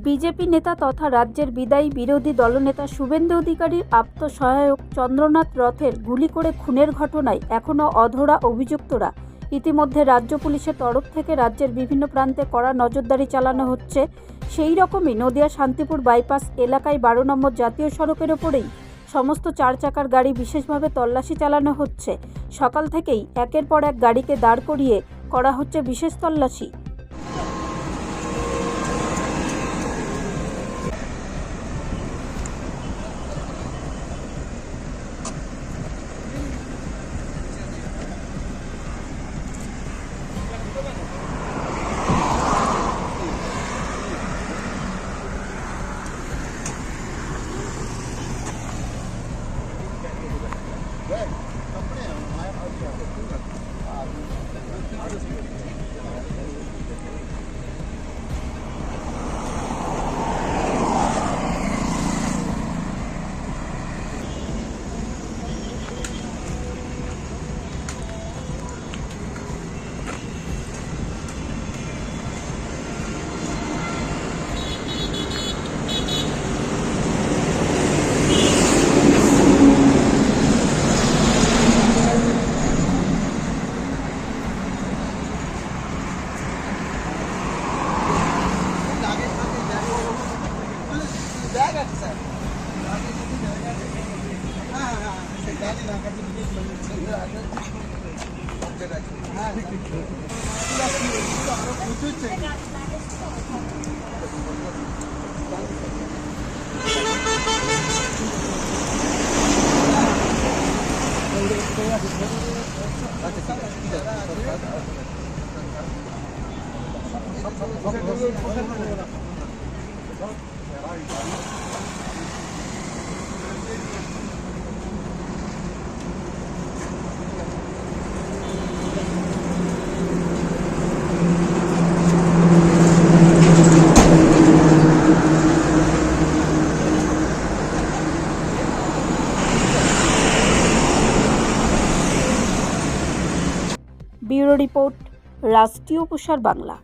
BJP নেতা তথা রাজ্যের বিদায়ী বিরোধী দলনেতা শুভেন্দু অধিকারীর আত্মসহায়ক চন্দ্রনাথ রথের গুলি করে খুনের ঘটনায় এখনও অধরা অভিযুক্তরা। ইতিমধ্যে রাজ্য পুলিশের তরফ থেকে রাজ্যের বিভিন্ন প্রান্তে কড়া নজরদারি চালানো হচ্ছে। সেই রকমই নদিয়া শান্তিপুর বাইপাস এলাকায় 12 নম্বর জাতীয় সড়কের ওপরেই সমস্ত 4 চাকার গাড়ি বিশেষভাবে তল্লাশি চালানো হচ্ছে। সকাল থেকেই একের পর এক গাড়িকে দাঁড় করিয়ে করা হচ্ছে বিশেষ তল্লাশি। ব্যুরো রিপোর্ট, রাষ্ট্রীয় প্রসার বাংলা।